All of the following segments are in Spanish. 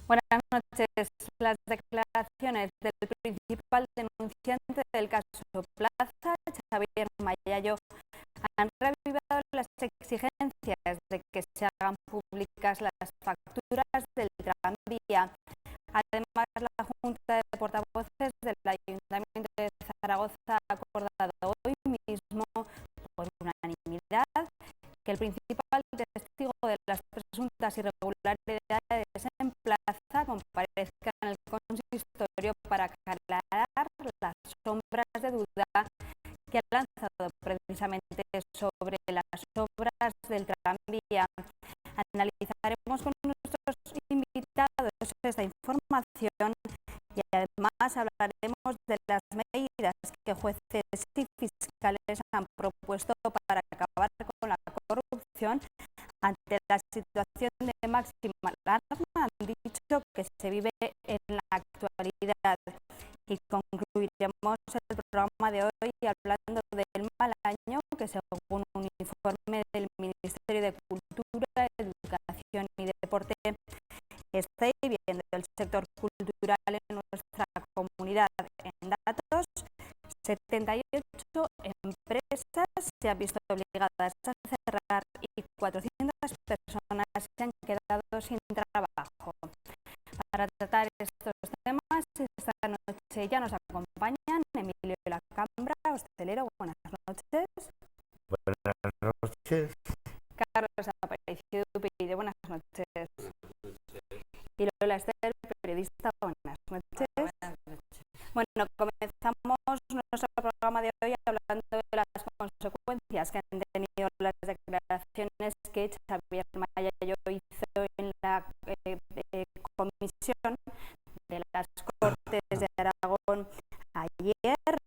Buenas noches. Las declaraciones del principal denunciante del caso Plaza, Xavier Mayallo, han reavivado las exigencias de que se hagan públicas las facturas del tranvía. Además, la Junta de Portavoces del Ayuntamiento de Zaragoza ha acordado hoy mismo, por unanimidad, que el principal testigo de las presuntas irregularidades en Plaza comparezca en el consistorio para aclarar las sombras de duda que ha lanzado precisamente sobre las obras del tranvía. Analizaremos con nuestros invitados esta información y además hablaremos de las medidas que jueces y fiscales han propuesto para acabar con la corrupción ante la situación de máxima alarma, han dicho, que se vive en la actualidad. Y concluiremos el programa de hoy hablando del mal año que, según un informe del Ministerio de Cultura, Educación y Deporte, está viviendo el sector cultural en nuestra comunidad. En datos, 78 empresas se han visto obligadas a cerrar y 400 personas se han quedado sin trabajo. Para tratar estos temas, esta noche ya nos acompañan Emilio Lacambra, hostelero. Buenas noches. Buenas noches. Carlos Aparicio Dupeide. Buenas noches. Y Lola Ester, periodista. Buenas noches. Bueno, comenzamos nuestro programa de hoy hablando de las consecuencias que han tenido las declaraciones que Xavier Mayallo hizo en la comisión de las Cortes de Aragón ayer.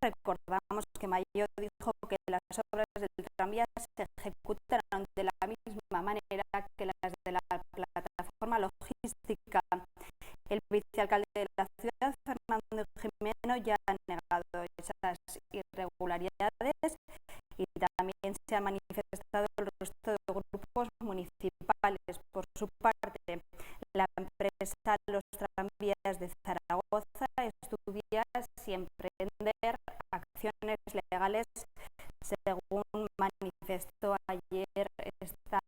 Recordamos que Mayallo dijo que las obras del tranvía se ejecutarán de la misma manera que las de la plataforma logística. El vicealcalde de la ciudad, Fernando Jimeno, ya ha negado esas irregularidades y también se ha manifestado el resto de grupos municipales. Por su parte, la empresa Los Tranvías de Zaragoza estudia si emprender acciones legales, según manifestó ayer esta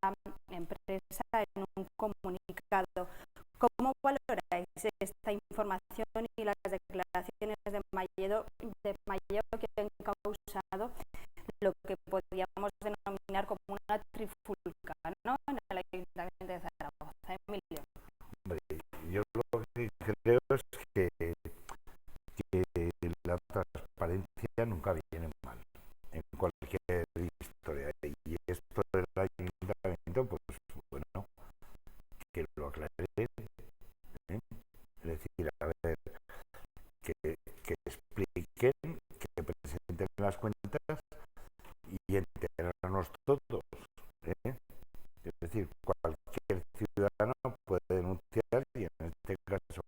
empresa en un comunicado. ¿Cómo valoráis esta información y las declaraciones de Mayallo que han causado lo que podríamos denominar como una trifulca, ¿no?, en el Ayuntamiento de Zaragoza? Emilio. Yo lo que creo es que la transparencia nunca viene mal en cualquier historia, y esto del Ayuntamiento, pues bueno, que lo aclare, ¿eh? Es decir, a ver, que expliquen, que presenten las cuentas y enterarnos todos, ¿eh? Es decir, cualquier ciudadano puede denunciar, y en este caso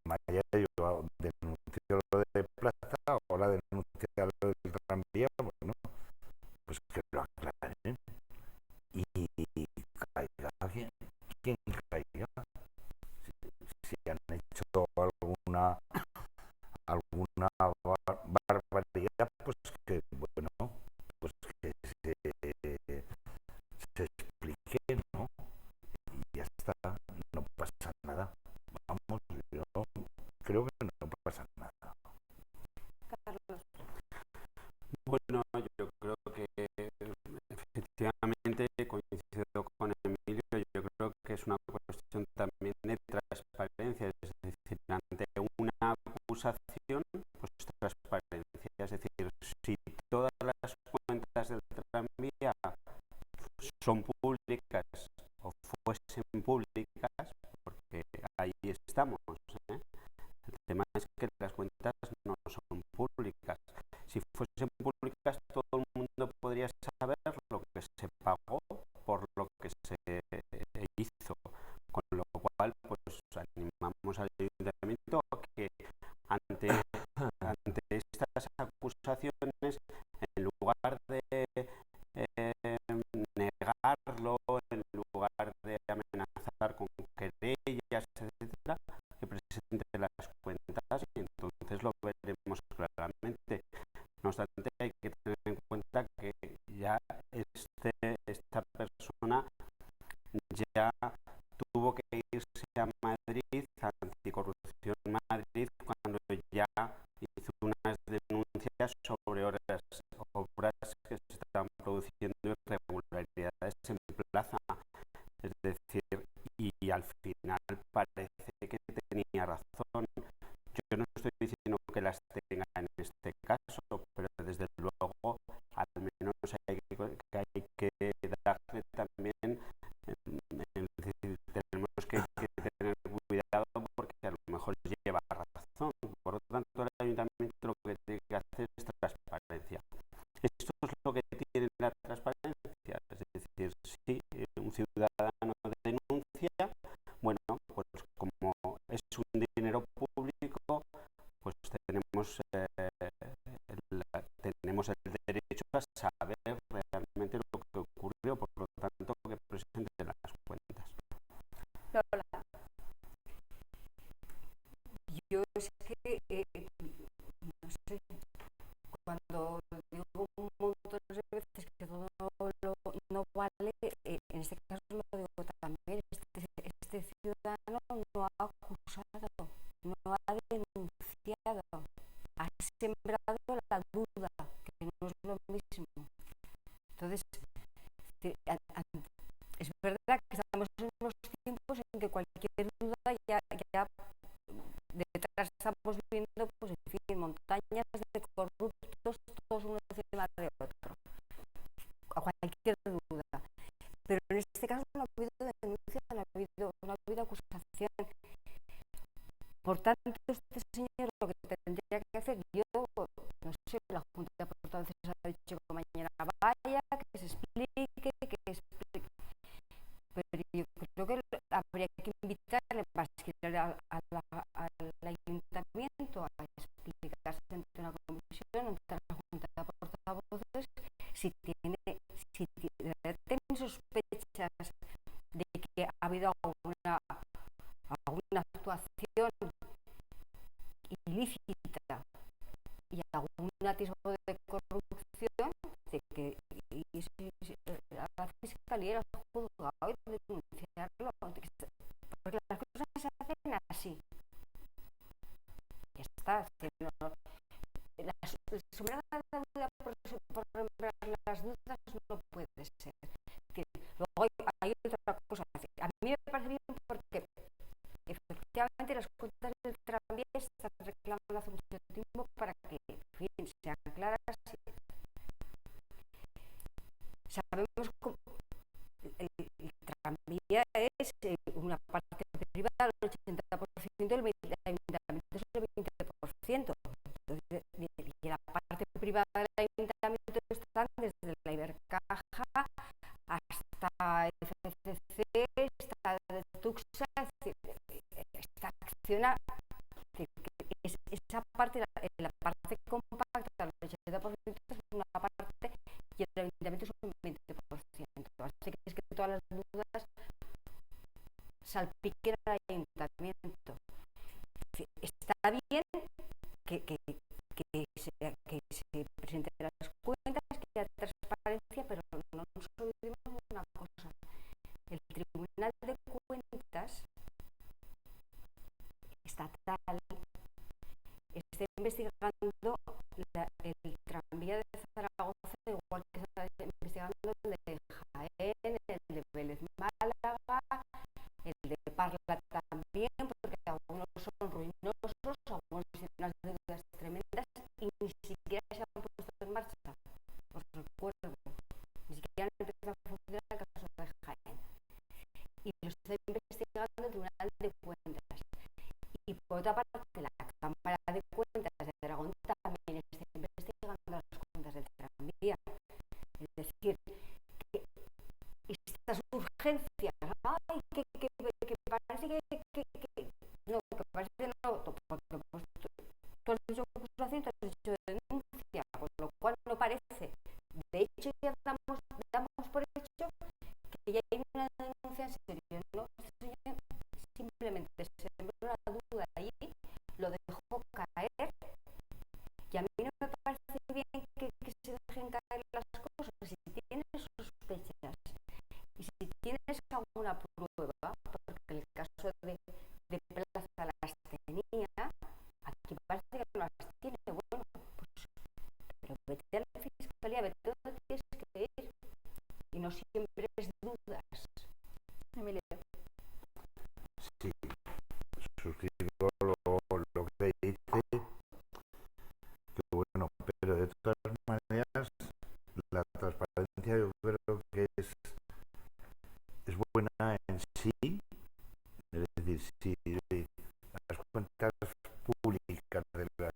Mayallo denunció lo de Plaza, ahora denuncia lo del tranvía. Bueno, pues que lo aclaren y caiga quien caiga. Si han hecho alguna barbaridad, pues que bueno, pues que se explique, ¿no? Y ya está, no pasa nada. Vamos, yo creo que no pasa nada. Carlos. Bueno, yo creo que efectivamente coincido con Emilio. Yo creo que es una cuestión también de transparencia, es decir, ante una acusación, pues transparencia. Es decir, si todas las cuentas del tranvía son públicas o fuesen públicas, porque ahí estamos, ¿eh? El tema es que las cuentas no son públicas. Si fuesen públicas, todo el mundo podría saber lo que se pagó por lo que se hizo, con lo cual pues animamos al Ayuntamiento a que ante estas acusaciones, en lugar de negarlo, en lugar de amenazar con querer sobre obras que se están produciendo irregularidades en plaza. Es decir, y al final parece que tenía razón. Yo no estoy diciendo que las tenga en este caso, pero desde luego al menos hay que darle también, tenemos que tener cuidado porque a lo mejor lleva razón. Por lo tanto, el ayuntamiento lo que tiene que hacer es transparencia. Esto es lo que tiene la transparencia, es decir, si un ciudadano denuncia, bueno, pues como es un dinero público, pues tenemos el derecho a saber realmente lo que ocurrió, por lo tanto que presenten las cuentas. Lola, yo es que, no sé, cuando digo un montón de veces que todo no vale, en este caso lo digo también, este ciudadano no ha acusado, no ha denunciado, ha sembrado la duda, que no es lo mismo. Entonces, es verdad que estamos en unos tiempos en que cualquier duda ya detrás estamos viendo, pues en fin, montañas de corruptos, todos uno encima de otro, a cualquier duda. Pero en este caso no ha habido denuncia, no ha habido acusación. Por tanto, este señor lo que tendría que hacer, yo no sé, la Junta de Portavoces ha dicho que mañana vaya, que se explique, pero yo creo que habría que invitarle más que al ayuntamiento a explicarse ante una comisión, ante la Junta de Portavoces, si tiene sospechas de que ha habido alguna actuación ilícita y algún atisbo de corrupción, de que a la fiscalía y al juzgado y denunciarlo, porque las cosas se hacen así. Ya está. Sembrar la duda por sembrar las dudas no puede ser. Luego hay otra cosa. A mí me parece bien porque efectivamente las cuentas del tranvía están reclamando hace mucho tiempo para que, en fin, sean claras. Sabemos que el tranvía es una parte privada del 80%, el ayuntamiento es el 20%. Entonces, y la parte privada del ayuntamiento están desde la Ibercaja hasta FCC, está de Tuxa, esta acciona, esa parte, la parte compacta del 80% es una parte y el ayuntamiento es un 20%. Así que es que todas las dudas salpiquen al ayuntamiento. Está bien que se presenten las cuentas, que haya transparencia, pero no nos olvidemos de una cosa. El Tribunal de Cuentas estatal está investigando el tranvía de Zaragoza, igual que está investigando el de Jaén, el de Vélez Málaga, el de Parla también, porque algunos son ruinosos, algunos tienen unas deudas tremendas y ni siquiera se han puesto en marcha. Os recuerdo, ni siquiera han empezado a funcionar el caso de Jaén. Y lo está investigando el Tribunal de Cuentas. Y por otra parte, la Cámara de Cuentas de Aragón también está investigando las cuentas vete a la fiscalía, vete donde tienes que ir. Y no siempre es dudas. Emilia. Sí, suscribo lo que dice, que bueno, pero de todas maneras, la transparencia yo creo que es buena en sí, es decir, si las cuentas públicas de las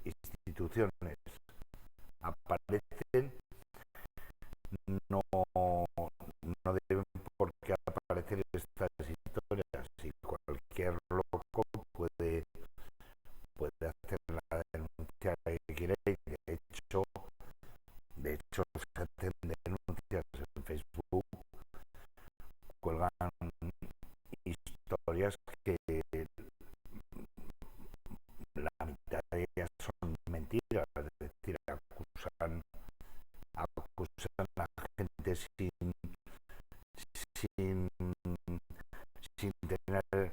instituciones aparecen, no deben por qué aparecer estas historias, y cualquier loco puede hacer la denuncia que quiere. De hecho se hacen denuncias en Facebook, cuelgan historias que la mitad de ellas son mentiras, es decir, acusan a gente sin tener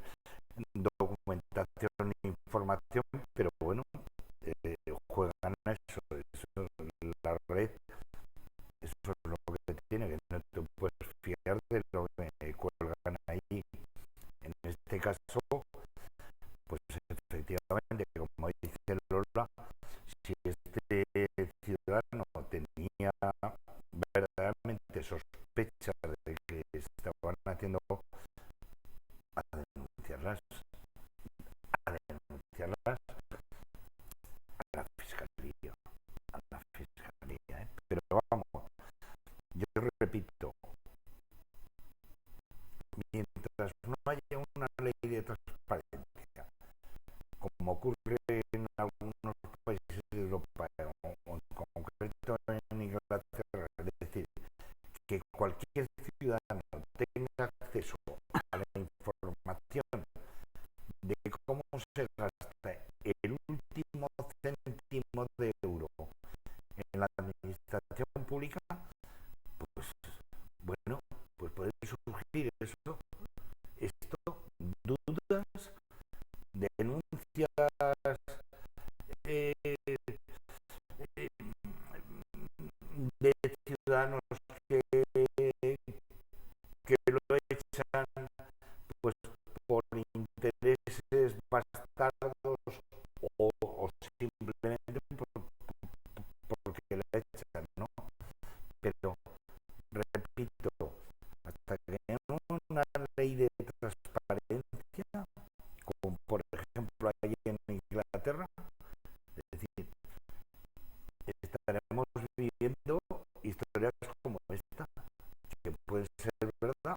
documentación ni información, pero bueno, juegan a eso, la red, eso es lo que tiene, que no te puedes fiar de lo que cuelgan ahí. En este caso, pues efectivamente, como dice Lola, si este ciudadano tenía verdaderamente sospechas de que estaban haciendo, a denunciarlas a la fiscalía, pero vamos, yo repito, mientras no haya una ley de transparencia, como ocurre en algunos países de Europa, o en concreto en Inglaterra, es decir, que cualquier ciudadano tenga acceso a la información de cómo se gasta el último céntimo de euro en la administración pública, pues bueno, pues puede surgir esto, dudas, denuncias de ciudadanos que lo echan pues por intereses bastardos, o simplemente porque lo echan, ¿no? Pero repito, hasta que tengamos una ley de transparencia, como por ejemplo hay en Inglaterra, es decir, estaremos viviendo historias como esta, que pueden ser verdad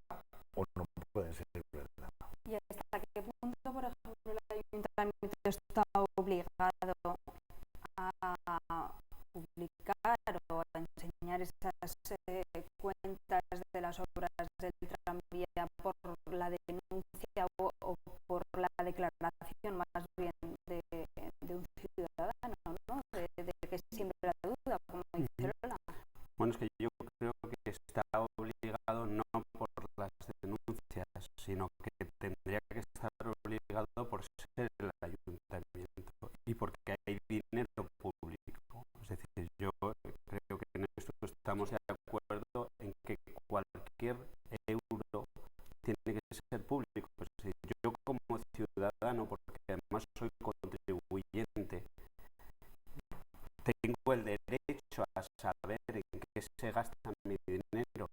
o no pueden ser verdad. ¿Y hasta qué punto, por ejemplo, el ayuntamiento está obligado a publicar o a enseñar esas cuentas de las obras del tranvía por la denuncia o por la declaración más bien de un ciudadano, ¿no? De que siempre la duda, como dice Lola? Bueno, es que yo creo que está obligado no por las denuncias, sino que tendría que estar obligado por ser el ayuntamiento y porque hay dinero público. Es decir, yo creo que en esto estamos de acuerdo en que cualquier euro tiene que ser público. Es decir, yo como ciudadano, porque además soy contribuyente, tengo el derecho a saber en qué se gasta mi dinero.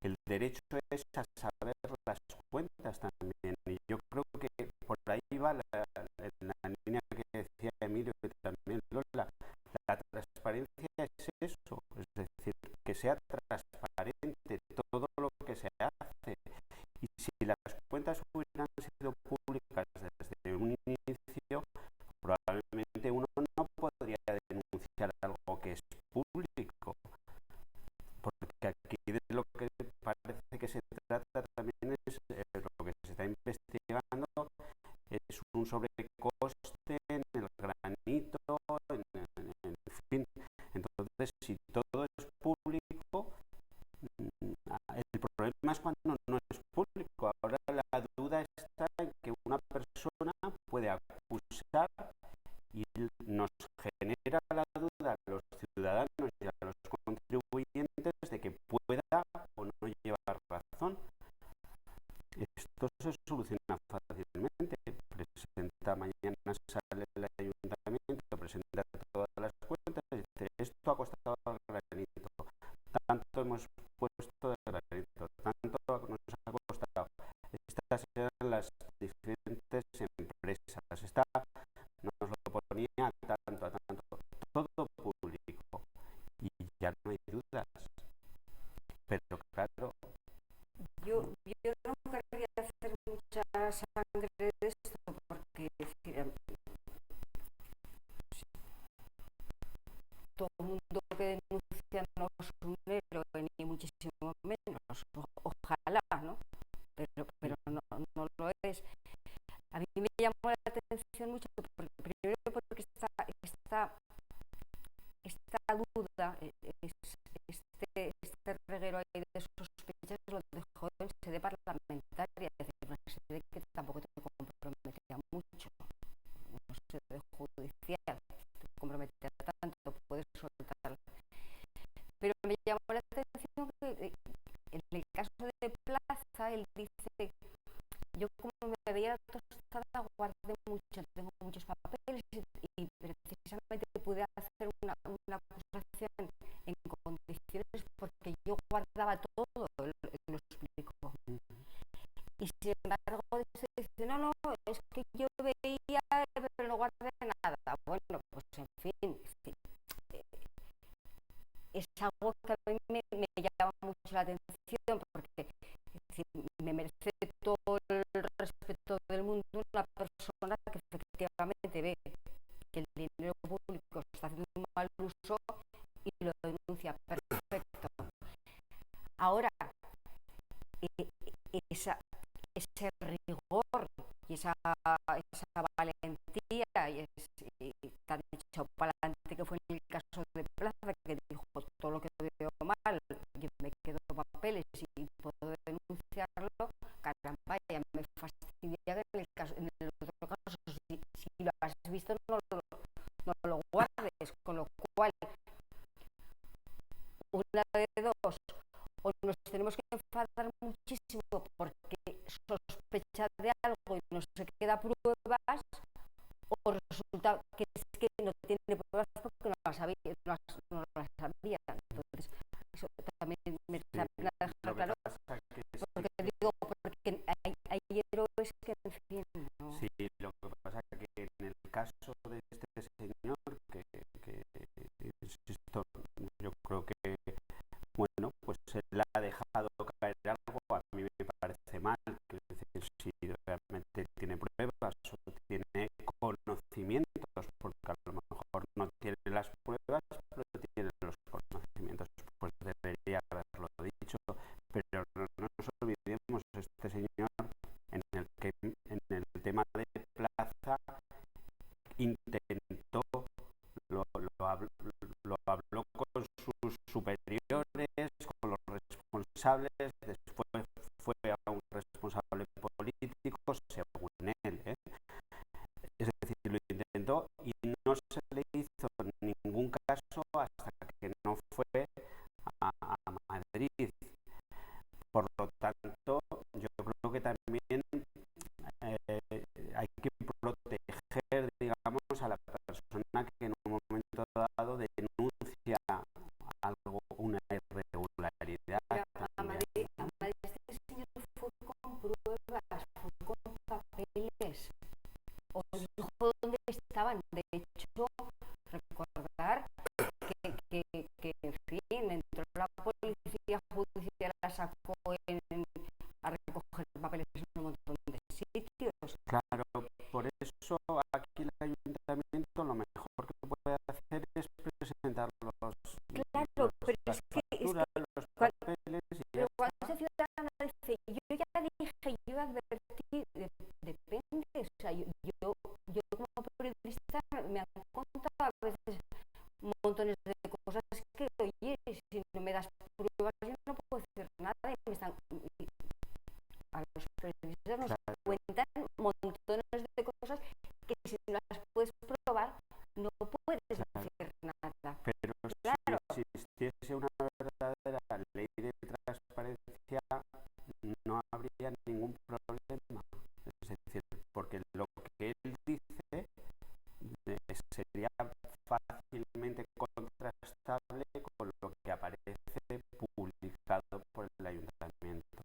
El derecho es a saber las cuentas también. Y yo creo que por ahí va la línea que decía Emilio y también Lola. La transparencia es eso. Es decir, que sea transparente todo lo que se hace. Y si las cuentas hubieran sido públicas desde un inicio, probablemente uno no podría denunciar algo que es público, porque aquí de lo que parece que se trata también es lo que se está investigando es un sobrecoste en el granito, en fin. Entonces, si todo es público, el problema es cuando no es público. Ahora la duda está en que una persona puede acusar y nos genera la duda a los ciudadanos ciudadanos y a los contribuyentes de que pueda o no llevar razón. Esto se soluciona fácilmente. Presenta mañana, sale el ayuntamiento, presenta todas las cuentas y dice, esto ha costado al granito, tanto hemos puesto de granito, tanto nos ha costado. Estas eran las diferentes empresas. Esta nos lo ponía a tanto, todo público. Y ya no hay dudas. Pero claro, yo no querría hacer mucha sangre de esto porque todo el mundo que denuncia no es un héroe ni muchísimo menos, ojalá, ¿no? Pero no lo es. A mí me llamó la atención mucho, primero porque esta duda, este reguero ahí de sospechas lo dejó en sede parlamentaria, es decir, una sede que tampoco te comprometía mucho, no sede judicial, te comprometía tanto, puedes soltar. Pero me llamó la atención que en el caso de Plaza, él dice, yo como me veía tostada, guardé mucho, tengo muchos papeles y precisamente pude hacer una acusación en condiciones porque yo guardaba todo, lo explico. Y sin embargo dice, no, es que yo veía pero no guardé nada. Bueno, pues en fin, es algo que a mí me llama mucho la atención porque me merece todo el respeto del mundo una persona que efectivamente ve que el dinero público está haciendo un mal uso y lo denuncia. Perfecto. Ahora, ese rigor y esa valentía y tan echado para adelante que fue en el caso de Plaza, que dijo todo lo que veo mal, yo me quedo papeles y puedo denunciarlo, caramba, ya me fastidia que en el otro caso, si lo has visto no lo guardes, con lo cual una de dos, o nos tenemos que enfadar muchísimo porque sospecha de algo y no se queda pruebas, o resulta que es que no tiene pruebas porque no las sabía. Entonces, eso también me da pena dejar claro, porque digo, porque hay héroes que en fin, no. Sí, lo que pasa es que en el caso de este señor, que insisto, yo creo que, bueno, pues él ha dejado caer algo, a mí me parece mal, es decir, si realmente tiene pruebas o tiene conocimientos, porque a lo mejor no tiene las pruebas, pero tiene los conocimientos, pues debería haberlo dicho, pero no nos olvidemos, este señor en el tema de Plaza intentó, lo habló con sus superiores, con los responsables, después fue a un responsable político, según él, es decir, lo intentó y no se le hizo ningún caso hasta que no fue a Madrid. Por lo tanto, yo creo que también hay que proteger, digamos, a la persona que en un momento dado denuncia algo, una irregularidad. A Madrid este señor fue con pruebas, fue con papeles, os dijo dónde estaban. De hecho, recordar que en fin, entró la policía judicial, la sacó a recoger papeles en un montón de sitios. Claro, por eso aquí el ayuntamiento lo mejor que puede hacer es presentar los papeles y pero cuando ese ciudadano dice, yo ya dije, yo advertí, depende, o sea, yo como periodista me han contado a veces montones de cosas que, oye, si no me das pruebas yo no puedo decir nada y me están... A los periodistas nos cuentan montones de cosas que si no las puedes probar no puedes decir nada. Pero claro. existiese una verdadera ley de transparencia, no habría ningún problema. Es decir, porque lo que él dice sería fácilmente contrastable con lo que aparece publicado por el ayuntamiento.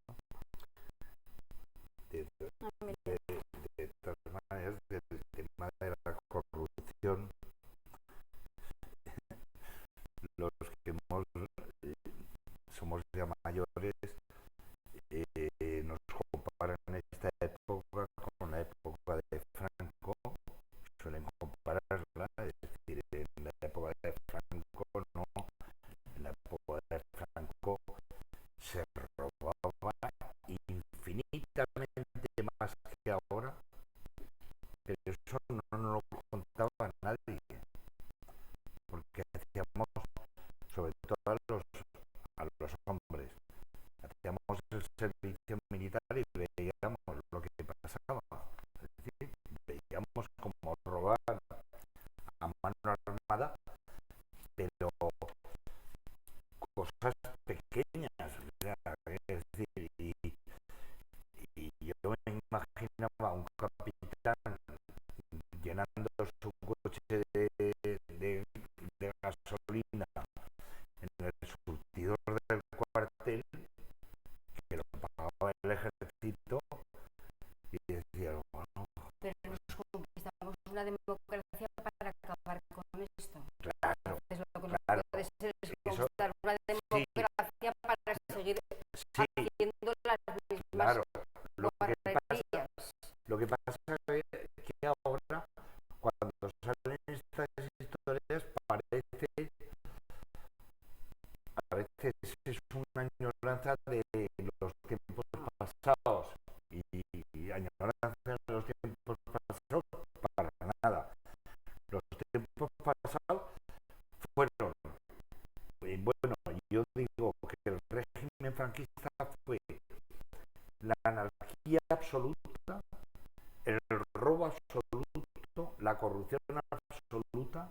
De todas maneras, del tema de la corrupción, los que somos ya mayores nos comparan esta época con la época de Franco, suelen compararla, es decir, en la época de Franco no, en la época de Franco se robaba infinitamente más que ahora, pero eso no nos lo contaba nadie, porque hacíamos, sobre todo a los hombres, hacíamos el servicio militar y veíamos lo que pasaba, es decir, veíamos cómo robaban a mano armada, pero cosas pequeñas, o sea, es decir, y yo me imaginaba a un capitán llenando su coche de gasolina en el surtidor del cuartel, que lo pagaba el ejército, y decía, bueno, pero nos conquistamos una democracia para acabar con esto. claro, Entonces, lo que claro, no puede ser es eso, conquistar una democracia para seguir haciendo las mismas claro, lo que guarrerías. pasa es que ahora, cuando salen estas historias, a veces es una añoranza de los tiempos pasados, y añoranza de los tiempos pasados para nada. Los tiempos pasados fueron, bueno, yo digo que el régimen franquista fue la anarquía absoluta, el robo absoluto, la corrupción absoluta,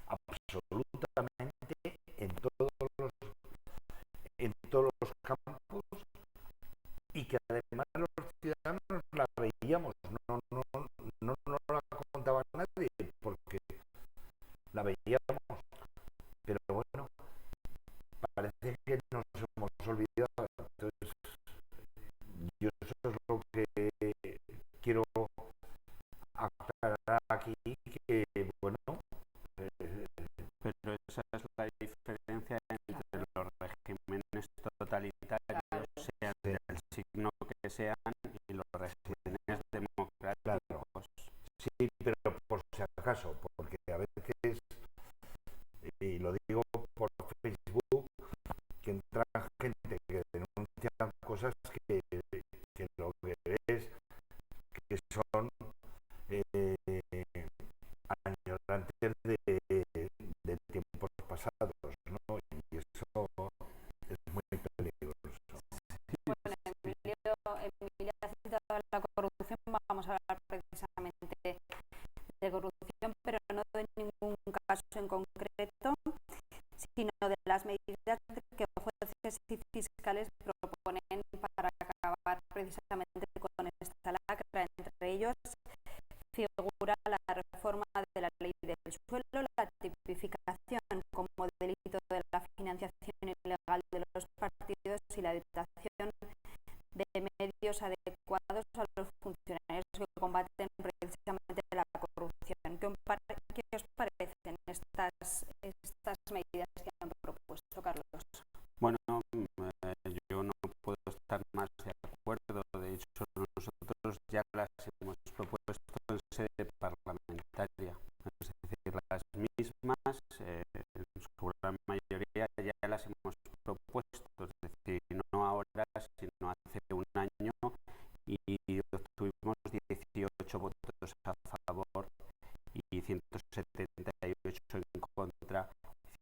absolutamente en todos los campos, y que además los ciudadanos la veíamos, no la contaba nadie, porque la veíamos, pero bueno, parece que nos hemos olvidado. Entonces, yo eso es lo que quiero aclarar aquí, que bueno, pero esa es la diferencia entre los regímenes totalitarios, sean del signo que sean, y los regímenes democráticos. claro, sí, pero por si acaso, porque a veces, y lo digo por Facebook, que entra gente que denuncia cosas que lo que ves que son añorantes de tiempos pasados, ¿no? Y eso es muy peligroso. Bueno, Emilio ha citado la corrupción, vamos a hablar precisamente de corrupción, pero no de ningún caso en concreto, sino de las medidas que jueces y fiscales proponen para acabar precisamente con esta lacra. Entre ellos figura la reforma de la ley del suelo, la tipificación como delito de la financiación ilegal de los partidos y la dotación de medios adecuados a los funcionarios que combaten precisamente la corrupción. ¿Qué os parecen estas medidas que han propuesto, Carlos? Bueno, yo no puedo estar más de acuerdo. De hecho, nosotros ya las hemos propuesto en sede parlamentaria. Es decir, las mismas, en su gran mayoría, ya las hemos propuesto. Es decir, no ahora, sino hace un año, y obtuvimos 18 votos a favor y 178 en contra,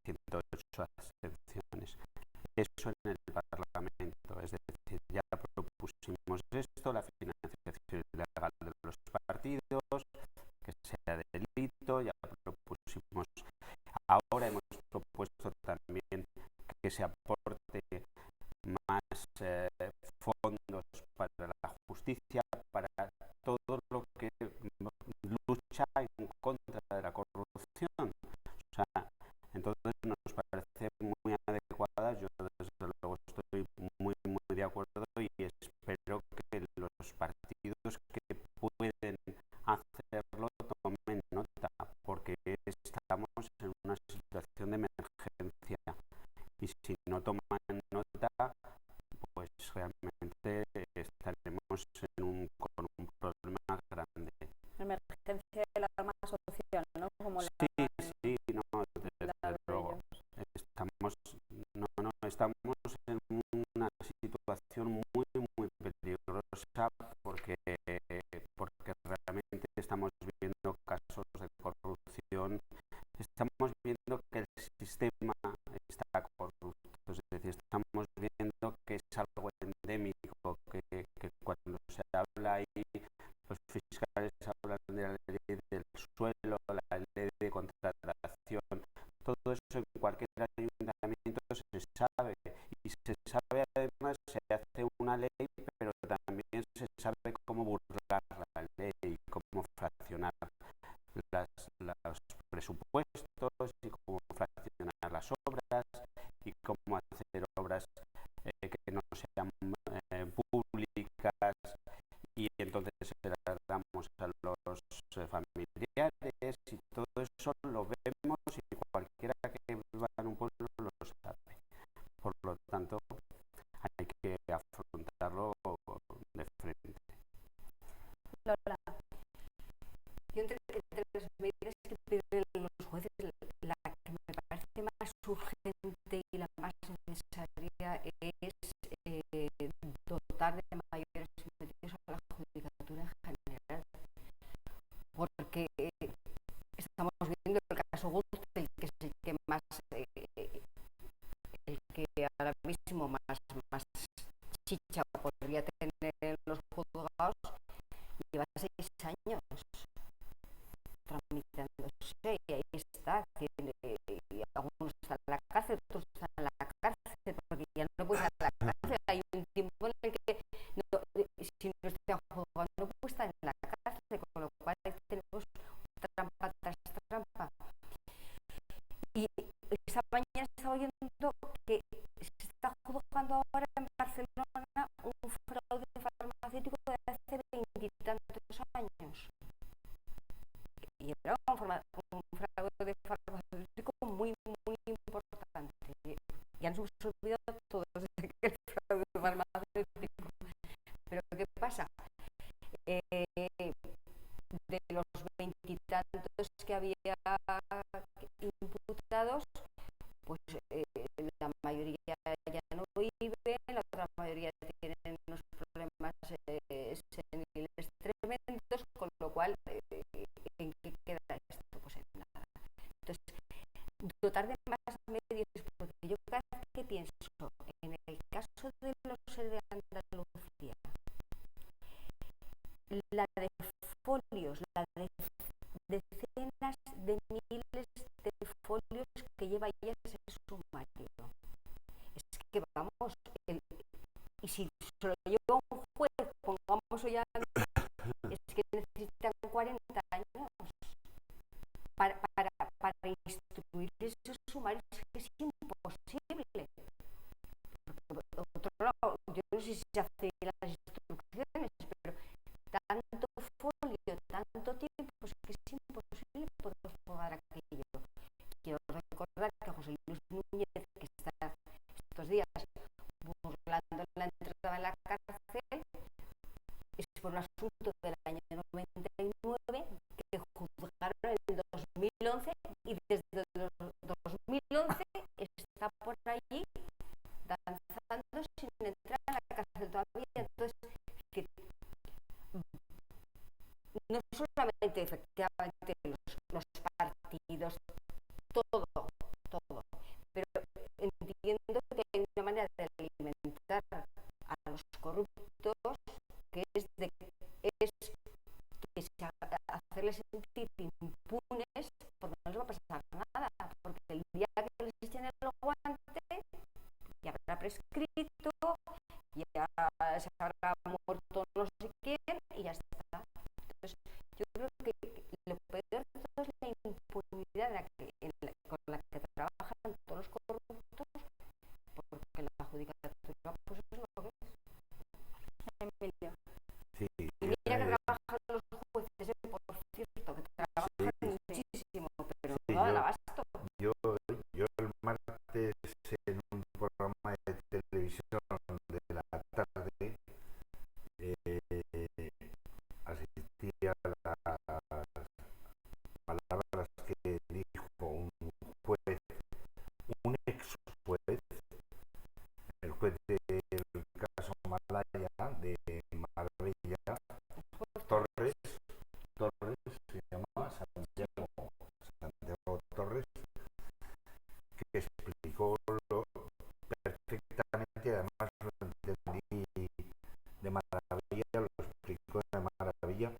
108 abstenciones. Eso en el Parlamento, es decir, ya propusimos esto, la financiación ilegal de los partidos, que sea delito, ya propusimos, ahora hemos propuesto Entonces nos parece muy adecuada. Yo desde luego estoy muy de acuerdo y espero que los partidos que pueden hacerlo tomen nota, porque estamos en una situación de emergencia y si no toman nota, pues realmente estaremos con un problema grande. Emergencia de la alarma social, ¿no? Como sí, no, desde luego. Estamos en una situación muy peligrosa porque realmente estamos viendo casos de corrupción, estamos viendo que el sistema está corrupto, es decir, estamos viendo que es algo endémico, que cuando se habla ahí, los fiscales hablan de la ley del suelo, la ley de contratación, todo eso en cualquier ayuntamiento se sabe, y se sabe además, se hace una ley, pero también se sabe cómo burlar la ley, cómo fraccionar los presupuestos y cómo fraccionar las obras y cómo hacer obras que no sean públicas, y entonces se las damos a los familiares y todo eso lo vemos y cualquiera que viva en un pueblo lo sabe. Por lo tanto, hay que afrontarlo de frente. Lola, yo entre las medidas que piden los jueces, la que me parece más urgente y la más necesaria es dotar de mayores medios a la judicatura en general, porque estamos viendo el caso Gürtel, que es el que más, el que ahora mismo más chicha podría tener en los juzgados, lleva 6 años tramitándose y ahí está, y algunos están en la cárcel, otros están en la cárcel, porque ya no puede estar en la cárcel, hay un tiempo en el que si no está juzgado no puede estar en la cárcel, con lo cual tenemos trampa tras trampa. Y esta mañana estaba oyendo que se está juzgando ahora en Barcelona un fraude farmacéutico de hace 20 y tantos años. Y era un fraude farmacéutico muy importante. Ya nos hemos olvidado todos de que el fraude farmacéutico. Pero ¿qué pasa? De los 20 y tantos que había imputados, pues la mayoría ya no vive, la otra mayoría tienen unos problemas seniles tremendos, con lo cual, ¿en qué queda esto? Pues en nada. Entonces, dotar de más medios, porque yo cada vez que pienso en el caso de los de Andalucía, la de folios, la de decenas de miles de folios que lleva ya ese sumario. Es que vamos, y si se lo lleva un juez, pongamos ya, es que necesitan 40 años para instruir esos sumarios, que es imposible. Porque, por otro lado, yo no sé si se hace las instrucciones, pero tanto folio, tanto tiempo, pues que es imposible poder jugar aquello. Quiero recordar que José Luis Núñez, que está estos días burlando la entrada en la cárcel, es por un asunto del año 99 que juzgaron en 2011 y desde 2011 está por allí danzando sin entrar en la cárcel todavía. Entonces, que no solamente efectivamente los partidos, todo, pero entiendo que hay una manera de alimentar a los corruptos que es hacerles sentir impunes, porque no les va a pasar nada, porque el día que les echen el guante ya habrá prescrito, ya se habrá muerto no sé quién y ya está. Entonces, yo creo que lo peor de todo es la impunidad con la que trabaja que explicó perfectamente, además lo entendí de maravilla, lo explicó de maravilla,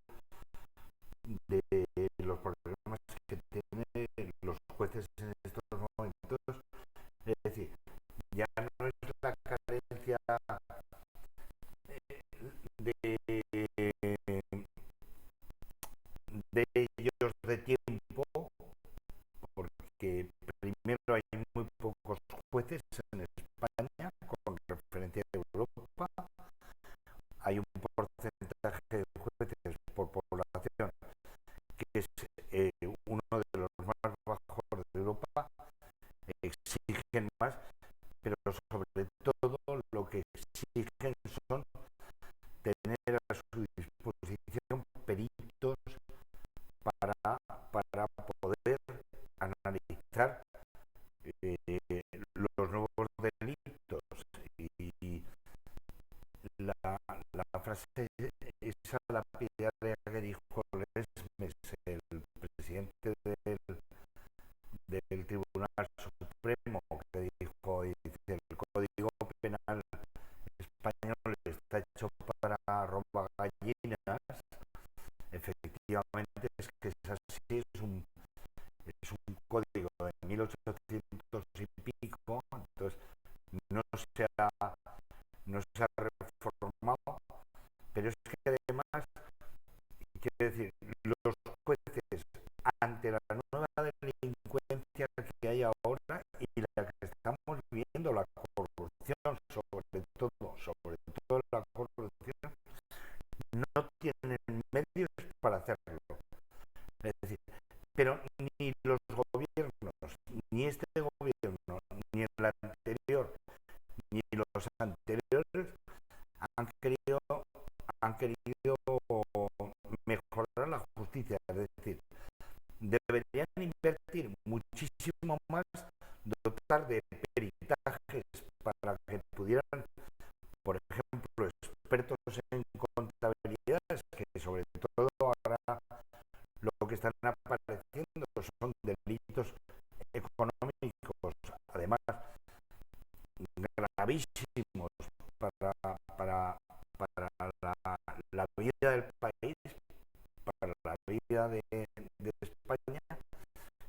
de los problemas que tienen los jueces en estos momentos. Es decir, ya no es la carencia de ellos de tiempo, porque primero hay muy pocos jueces en España con referencia a Europa, hay un porcentaje de jueces por población que es uno de los más bajos de Europa, exigen más, pero sobre todo lo que exigen son tener a su disposición peritos para poder analizar los nuevos delitos. Y la frase esa lapidaria que dijo Lesmes, el presidente del Tribunal Supremo, que dijo, dice, el Código Penal español está hecho para robar gallinas. Efectivamente es que es así, es un código de 1800 y pico, entonces no se ha reformado, pero es que además, quiero decir, los jueces ante la nueva delincuencia que hay ahora y la que estamos viviendo, la corrupción, sobre todo la corrupción, no tienen medios para hacerlo. Es decir, pero ni los gobiernos, ni este gobierno, ni el anterior, ni los anteriores han querido mejorar la justicia. Es decir, deberían invertir muchísimo más, dotar de peritajes para que pudieran, por ejemplo, expertos en contabilidad, que sobre todo ahora lo que están apareciendo son delitos económicos, además gravísimos para la vida del país, para la vida de España,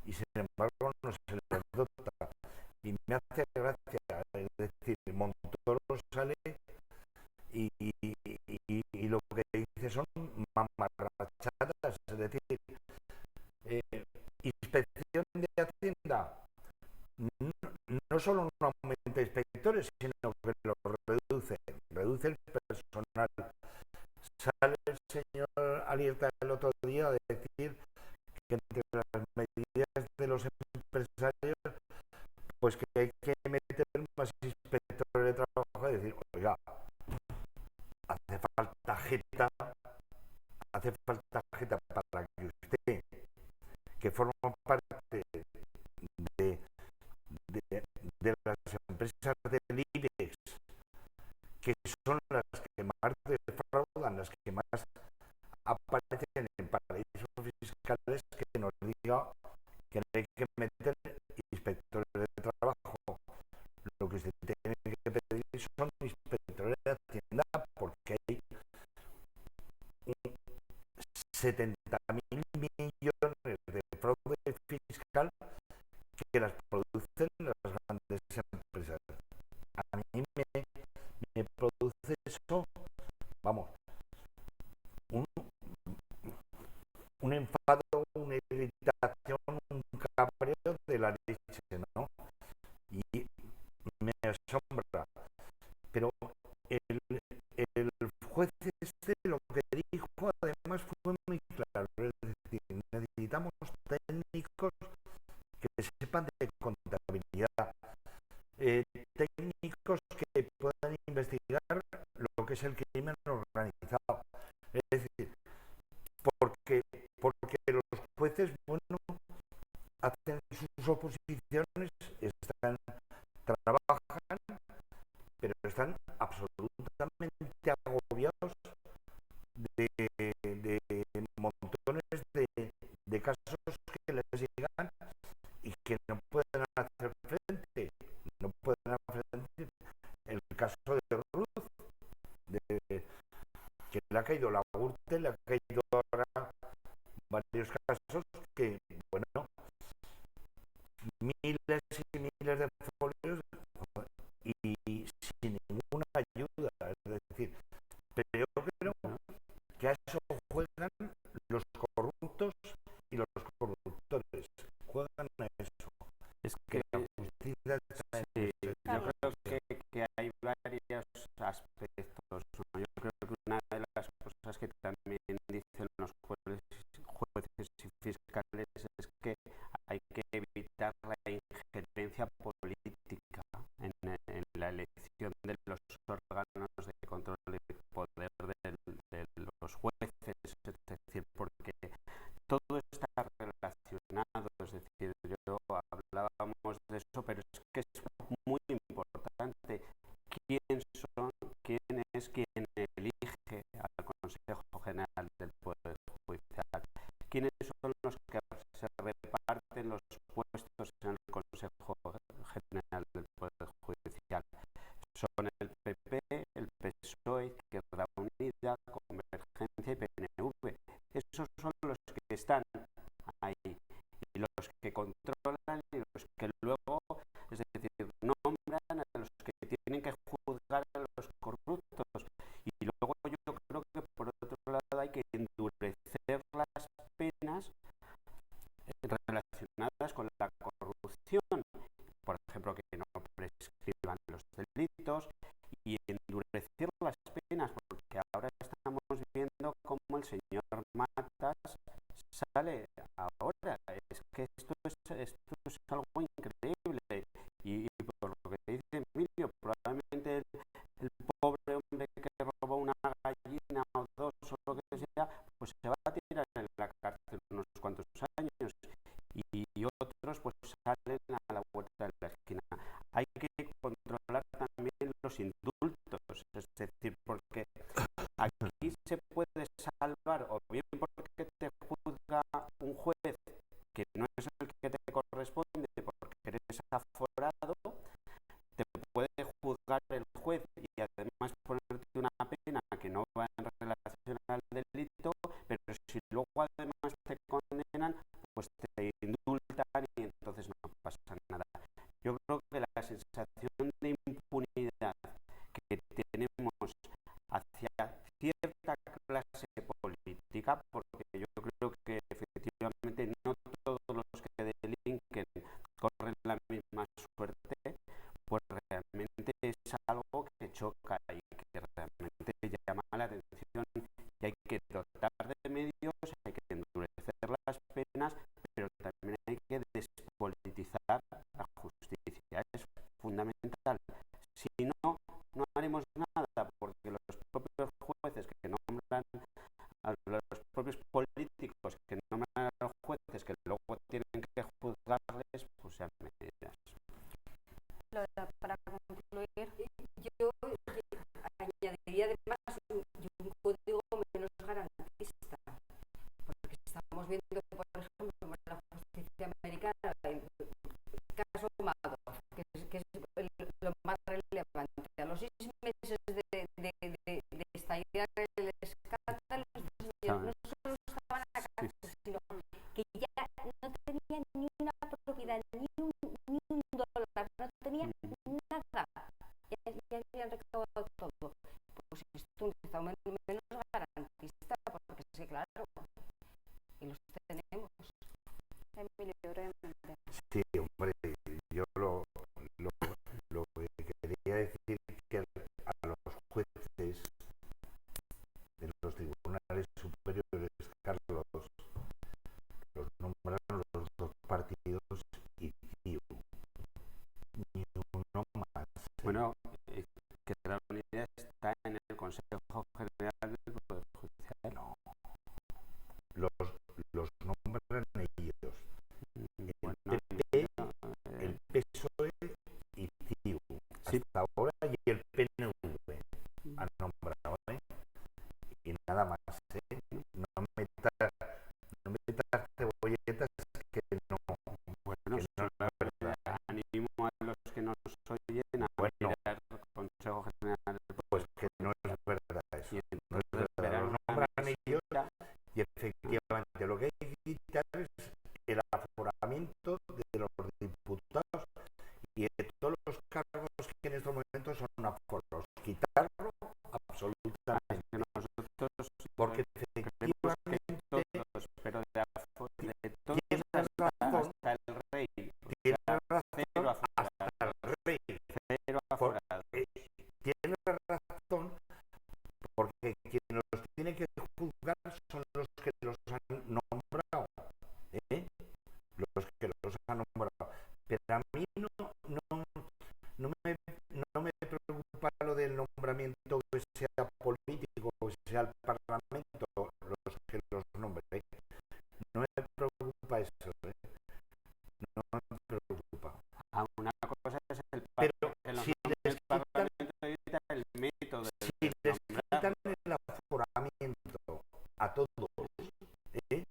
y sin embargo no se les dota. Y me hace gracia, es decir, Montoro sale y lo que dice son mamarrachadas, es decir, inspección de Hacienda no solo no aumenta inspectores, sino que los reduce el personal. Sale el señor Alierta el otro día a decir que entre las medidas de los empresarios, pues que hay que meter más inspectores de trabajo, y decir, oiga, hace falta jeta para que usted, que forma parte de las empresas del IBEX, que son las que más defraudan, las que más aparecen en paraísos fiscales, que nos diga que hay que meter inspectores de trabajo. Lo que se tiene que pedir son inspectores de Hacienda, porque hay 70.000 millones de fraude fiscal que las producen las grandes empresas. A mí me produce eso, vamos, un enfado, una irritación, un cabreo de la leche, ¿no? Y me asombra. Pero el juez este lo que dijo además fue muy claro, es decir, necesitamos técnicos que sepan de contabilidad, técnicos que puedan investigar lo que es el crimen organizado. Es decir, porque los jueces, bueno, hacen sus oposiciones, trabajan, pero están absolutamente agobiados de montones de casos que les llegan y que no pueden hacer frente. caído la Gürtel, le ha caído ahora varios casos que, bueno, miles y miles de folios y sin ninguna ayuda. Es decir, pero yo creo que a eso juegan los corruptos y los corruptores. Juegan a eso. Es que la justicia está en sí, eso. yo creo que hay varios aspectos, ¿no? Yo creo que una de las cosas que también dicen los jueces y fiscales es que hay que evitar la injerencia política en la elección de los órganos de control y poder de los jueces, es decir, porque todo está relacionado, es decir, yo hablábamos de eso, pero es que es muy importante quién es quien elige al Consejo General del Poder Judicial, quiénes son los que se reparten los puestos en el Consejo General del Poder Judicial. Son el PP, el PSOE, Izquierda Unida, Convergencia y PNV. Esos son los que están ahí y los que controlan y los que luego, es decir, nombran a los que tienen que juzgar a los corruptos. Y luego yo creo que por otro lado hay que endurecer las penas relacionadas con la corrupción. Por ejemplo, que no prescriban los delitos y endurecer las penas, porque ahora estamos viendo cómo el señor Matas sale ahora. Es que esto es algo increíble y por lo que dice Emilio, probablemente el pobre hombre que robó una gallina o dos o lo que sea, pues se va a tirar en la cárcel unos cuantos años y otros pues salen a la vuelta de la esquina. Hay que controlar también los indultos, es decir, porque aquí se puede salvar o bien porque te juzga un juez que no es el que te corresponde porque eres aforado, te puede juzgar el juez y además ponerte una pena que no va en relación al delito, pero si luego además te condenan, pues te indultan y entonces no pasa nada. Yo creo que la sensación de impunidad que tenemos hacia cierta clase política, porque yo creo que efectivamente no todos los que delinquen corren la misma suerte, pues realmente es algo que choca y que realmente llama la atención y hay que dotar de medios, hay que endurecer las penas, pero también hay que despolitizar la justicia. Es fundamental. Si no, no haremos nada, porque los propios jueces que nombran a los propios políticos que nombran a los jueces que luego tienen que juzgarles, pues sean medidas. Para concluir, yo añadiría además un código menos garantista, porque estamos viendo, por ejemplo, en la justicia americana, el caso Madoff, que es lo más relevante. A los 6 meses de estallar el escándalo, los señores no solo estaban a cárcel, sino que ya no tenían ni una propiedad, ni un dólar, no tenían nada. Ya habían recaudado todo. Pues esto es un Estado menos garantista, porque sí, claro, y los tenemos. Emilio, brevemente. Sí, hombre, yo lo que quería decir que a los jueces de los tribunales superiores, Carlos, los nombran los dos partidos y tío, ni uno más. Bueno, que la unidad está en el Consejo General del Poder Judicial. No, los nombran ellos. Bueno, El PSOE y CIU, sí. hasta ahora, y el PNV han nombrado, y nada más, no metas cebolletas que no, Bueno, que no es la verdad. animo a los que nos oyen a Bueno, mirar el Consejo General del Poder pues que no es verdad eso. Y No es entonces verdad. verán Los y de todos los cargos que en estos momentos son aforos, quitarlo absolutamente. Nosotros Porque creemos efectivamente que todos, pero de todos tienes razón, hasta el rey, tienes razón, cero aforado, hasta el rey. cero aforado. Tienes razón, porque quien los tiene que juzgar son los que los han nombrado, ¿eh? Los que los han nombrado. Pero a mí no me preocupa lo del nombramiento, que sea político, que sea el Parlamento los que los nombre. No me preocupa eso, ¿eh? No me preocupa. Una cosa es el Pero si les Parlamento evita el método de si les quitan el aforamiento a todos, ¿eh?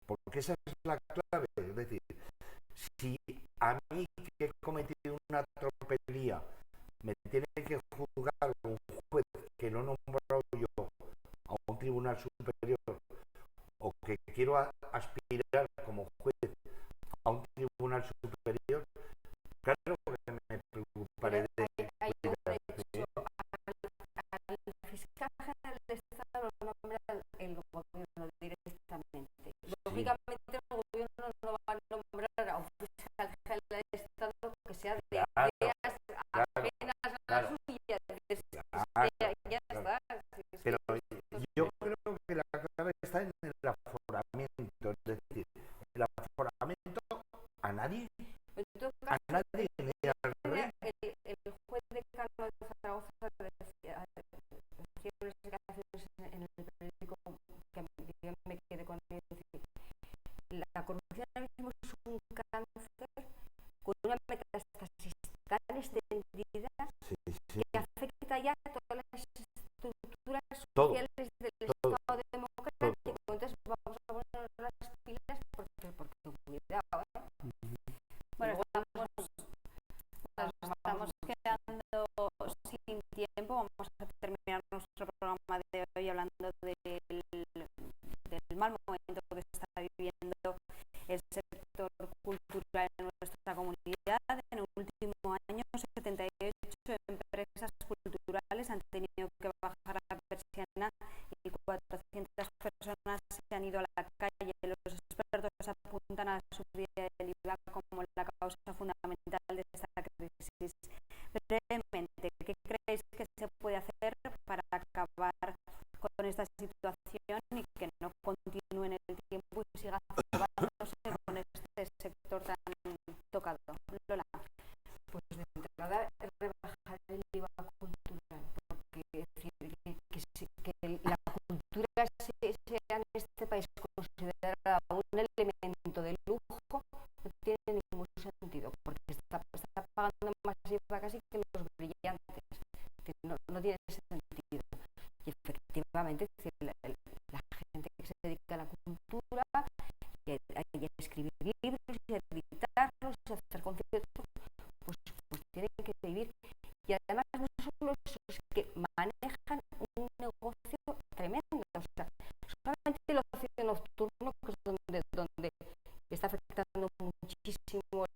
Porque esa es la clave. Es decir, si a mí que he cometido una tropelía me tiene que juzgar un juez que lo he nombrado yo a un tribunal superior, o que quiero aspirar como juez a un tribunal superior, claro que me preocuparé de hay un hecho, al fiscal general del Estado lo nombra el gobierno directamente. Lógicamente el gobierno no va a nombrar a un fiscal general del Estado que sea de ideas apenas a la suya. Ya está. Pero yo creo que la clave está en el aforamiento, es decir, el aforamiento a nadie ni al rey. El juez decano de Zaragoza decía unas declaraciones en el periódico que yo me quedé con él. La corrupción ahora mismo es un cáncer con una metástasis tan extendida que afecta ya a todas las estructuras sociales del Estado democrático. Entonces vamos a poner las pilas porque cuidado, Bueno, estamos quedando sin tiempo. Vamos a terminar nuestro programa de hoy hablando del mal momento que está viviendo el sector cultural en nuestra comunidad. En el último año, 78 empresas culturales han tenido que bajar la persiana y 400 personas se han ido a la calle. Los expertos apuntan a la subida del IVA como la causa fundamental de esta crisis. Brevemente, ¿qué creéis que se puede hacer para acabar con esta situación y que no continúe en el tiempo y siga acabarse con este sector tan tocado? Lola. Pues de entrada rebajar el IVA cultural, porque decir que la cultura sea en este país considerada un elemento de lujo no tiene ningún sentido, porque está pagando más IVA casi que los brillantes. No tiene sentido. Y efectivamente, la gente que se dedica a la cultura, y a escribir libros, y a editarlos, y a hacer conciertos, pues tienen que vivir. Y además no solo eso, es que manejan un negocio tremendo. O sea, solamente el ocio nocturno, que es donde está afectando muchísimo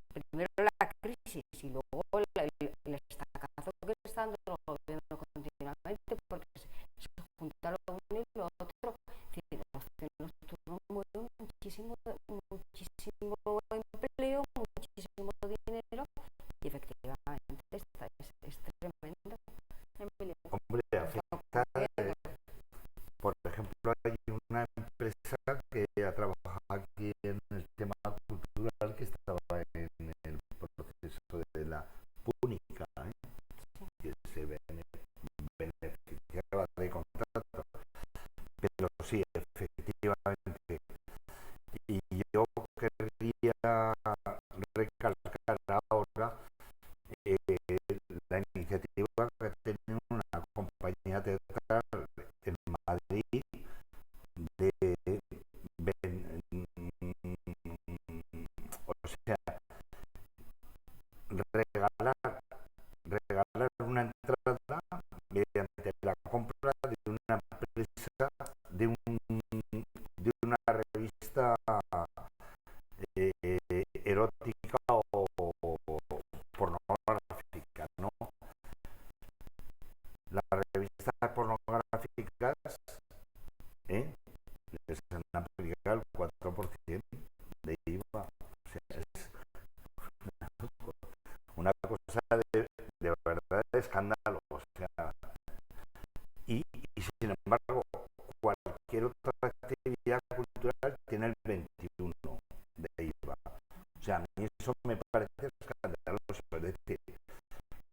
primero la crisis y luego el estacazo que está dando el gobierno continuamente, porque se junta lo uno y lo otro. El ocio nocturno mueve muchísimo empleo, muchísimo dinero, y efectivamente es tremendo. Hombre, afecta. Por ejemplo, hay una empresa que ha trabajado aquí en el tema cultural, que estaba en el proceso de la parece escandaloso. Es decir,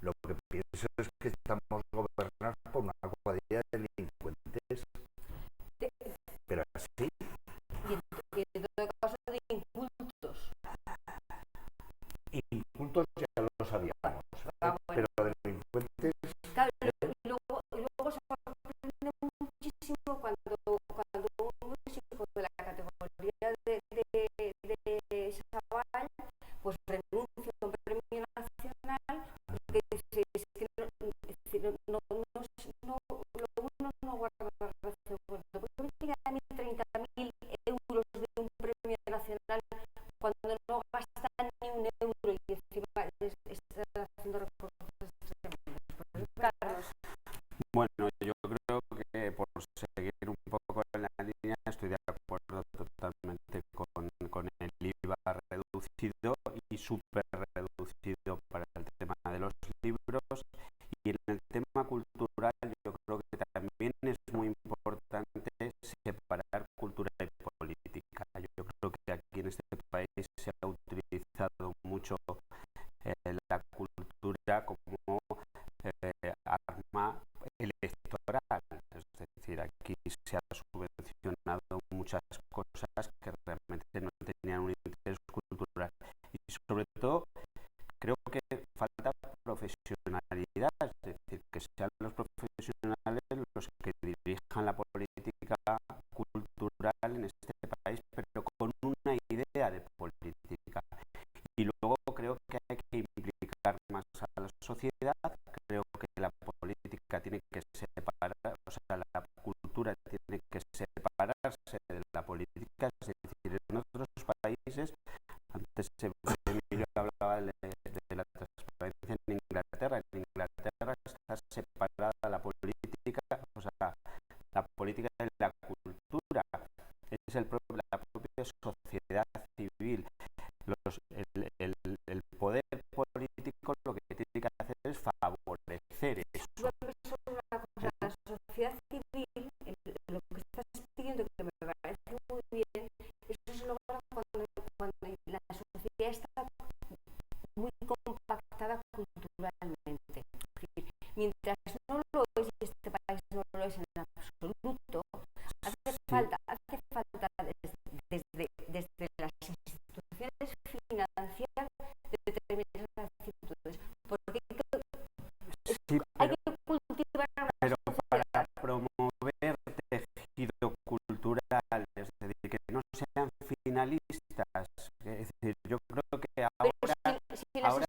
lo que pienso es que estamos gobernados por una cuadrilla de delincuentes, pero así. Y en todo caso de incultos. Incultos ya lo sabíamos, Bueno. pero delincuentes. Claro, y luego se sorprende muchísimo cuando un músico de la categoría de chaval pues renuncia a un premio nacional, porque dice, es que lo uno no guarda la relación. Porque me llega a mí 30.000 euros de un premio nacional cuando no gastan ni un euro y encima están haciendo recortes tremendos. Carlos. Bueno, yo creo que por seguir un poco en la línea, estoy de acuerdo totalmente con el IVA reducido y súper reducido para el tema de los libros. Y en el tema cultural, yo creo que también es muy importante separar cultura y política. Yo creo que aquí en este país se ha utilizado mucho la cultura como arma electoral, es decir, aquí se ha subvencionado muchas cosas que realmente no tenían un interés cultural y sobre todo creo que falta profesionalidad, es decir, que sean los profesionales los que dirijan la política cultural en este país, pero con una idea de política. Y luego creo que hay que implicar más a la sociedad, creo que la política tiene que separar, o sea, la cultura tiene que separarse de la política, es decir, en otros países, antes Emilio hablaba de la transparencia en Inglaterra está separada la política, o sea, la política de la cultura, es la propia sociedad civil. El poder político lo que tiene que hacer es favorecer eso. La sociedad civil, lo que estás pidiendo, que me parece muy bien, eso se logra cuando la sociedad está muy compactada culturalmente. Mientras no lo es, y este país no lo es en absoluto, hace falta desde las instituciones financieras de determinadas actitudes. Porque hay que cultivar pero para promover tejido cultural, es decir, que no sean finalistas, es decir, yo creo que ahora